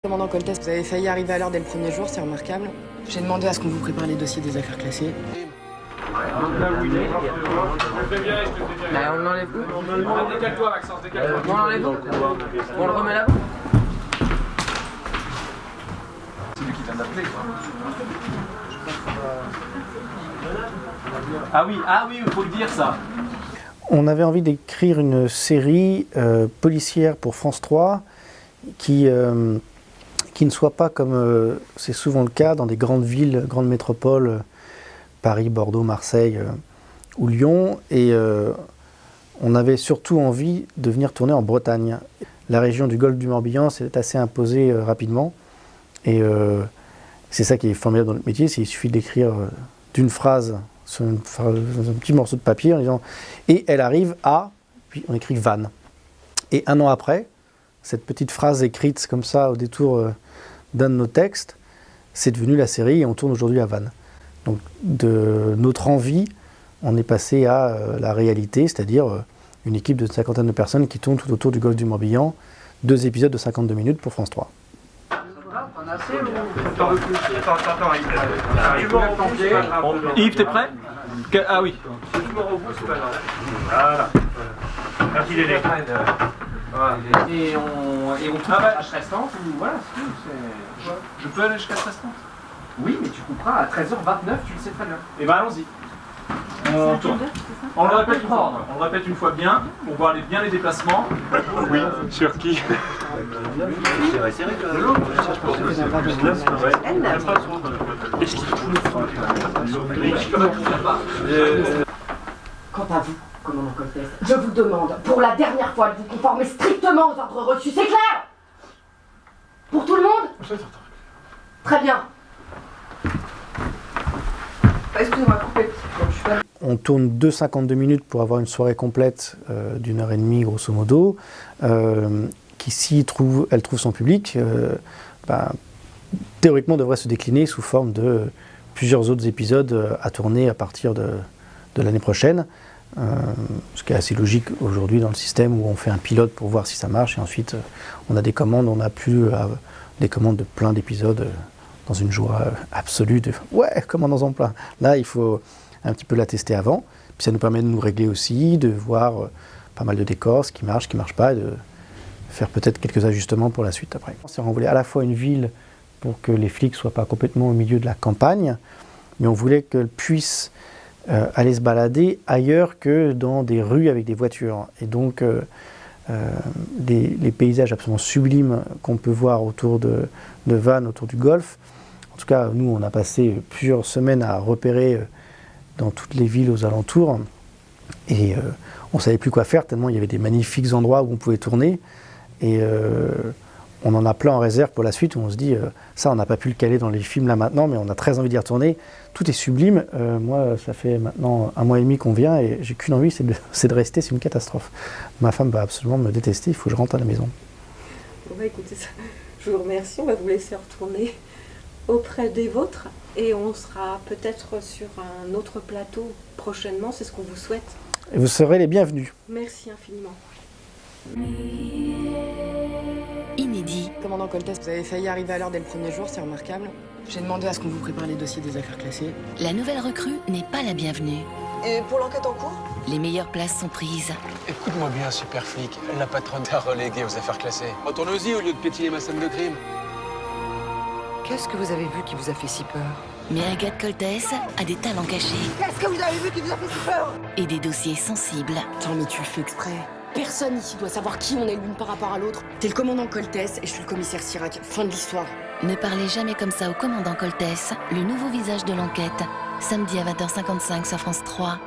Commandant Coltès, vous avez failli arriver à l'heure dès le premier jour, c'est remarquable. J'ai demandé à ce qu'on vous prépare les dossiers des affaires classées. On l'enlève où? Décale-toi, Maxence, décale-toi. On l'enlève où? On le remet là-bas? C'est lui qui vient d'appeler, quoi. Ah oui, il faut le dire, ça. On avait envie d'écrire une série policière pour France 3 qui ne soit pas comme c'est souvent le cas dans des grandes villes, grandes métropoles, Paris, Bordeaux, Marseille ou Lyon. Et on avait surtout envie de venir tourner en Bretagne. La région du Golfe du Morbihan s'est assez imposée rapidement. Et c'est ça qui est formidable dans notre métier, c'est qu'il suffit d'écrire d'une phrase sur un petit morceau de papier en disant « et elle arrive à », puis on écrit « Vannes ». Et un an après, cette petite phrase écrite comme ça au détour d'un de nos textes, c'est devenu la série et on tourne aujourd'hui à Vannes. Donc de notre envie, on est passé à la réalité, c'est-à-dire une équipe de 50 de personnes qui tournent tout autour du Golfe du Morbihan, 2 épisodes de 52 minutes pour France 3. Yves, t'es prêt? Ah oui. Voilà. Merci Dédé. Et on coupe à l'âge restante ou voilà, c'est tout. Je peux aller jusqu'à 13h30? Oui, mais tu couperas à 13h29, tu le sais très bien. Eh ben allons-y. On tourne. On le répète une fois. On le répète une fois bien, pour voir bien les déplacements. Oui, sur qui? Quant à vous, commandant Coltès, je vous demande, pour la dernière fois, de vous conformer strictement aux ordres reçus, c'est clair? Pour tout le monde? Très bien. Excusez-moi, coupez. On tourne 52 minutes pour avoir une soirée complète d'une heure et demie, grosso modo, qui, si elle trouve son public, théoriquement devrait se décliner sous forme de plusieurs autres épisodes à tourner à partir de l'année prochaine. Ce qui est assez logique aujourd'hui dans le système où on fait un pilote pour voir si ça marche et ensuite on a des commandes, on n'a plus des commandes de plein d'épisodes dans une joie absolue de « ouais, commandons-en plein ». Là, il faut un petit peu la tester avant, puis ça nous permet de nous régler aussi, de voir pas mal de décors, ce qui marche pas, et de faire peut-être quelques ajustements pour la suite après. On voulait à la fois une ville pour que les flics ne soient pas complètement au milieu de la campagne, mais on voulait qu'elles puissent aller se balader ailleurs que dans des rues avec des voitures. Et donc, les paysages absolument sublimes qu'on peut voir autour de Vannes, autour du Golfe. En tout cas, nous, on a passé plusieurs semaines à repérer dans toutes les villes aux alentours. Et on ne savait plus quoi faire, tellement il y avait des magnifiques endroits où on pouvait tourner. Et on en a plein en réserve pour la suite, où on se dit, ça, on n'a pas pu le caler dans les films là maintenant, mais on a très envie d'y retourner. Tout est sublime. Moi, ça fait maintenant 1 mois et demi qu'on vient et j'ai qu'une envie, c'est de rester, c'est une catastrophe. Ma femme va absolument me détester, il faut que je rentre à la maison. Bon bah écoutez, je vous remercie, on va vous laisser retourner auprès des vôtres et on sera peut-être sur un autre plateau prochainement, c'est ce qu'on vous souhaite. Et vous serez les bienvenus. Merci infiniment. Inédit. Commandant Coltès, vous avez failli arriver à l'heure dès le premier jour, c'est remarquable. J'ai demandé à ce qu'on vous prépare les dossiers des affaires classées. La nouvelle recrue n'est pas la bienvenue. Et pour l'enquête en cours? Les meilleures places sont prises. Écoute-moi bien, super flic. La patronne t'a relégué aux affaires classées. Retourne-y au lieu de pétiller ma scène de crime. Qu'est-ce que vous avez vu qui vous a fait si peur? Mais Agathe Coltès a des talents cachés. Qu'est-ce que vous avez vu qui vous a fait si peur? Et des dossiers sensibles. Attends, mais tu le fais exprès. Personne ici doit savoir qui on est l'une par rapport à l'autre. T'es le commandant Coltès et je suis le commissaire Sirac. Fin de l'histoire. Ne parlez jamais comme ça au commandant Coltès, le nouveau visage de l'enquête. Samedi à 20h55 sur France 3.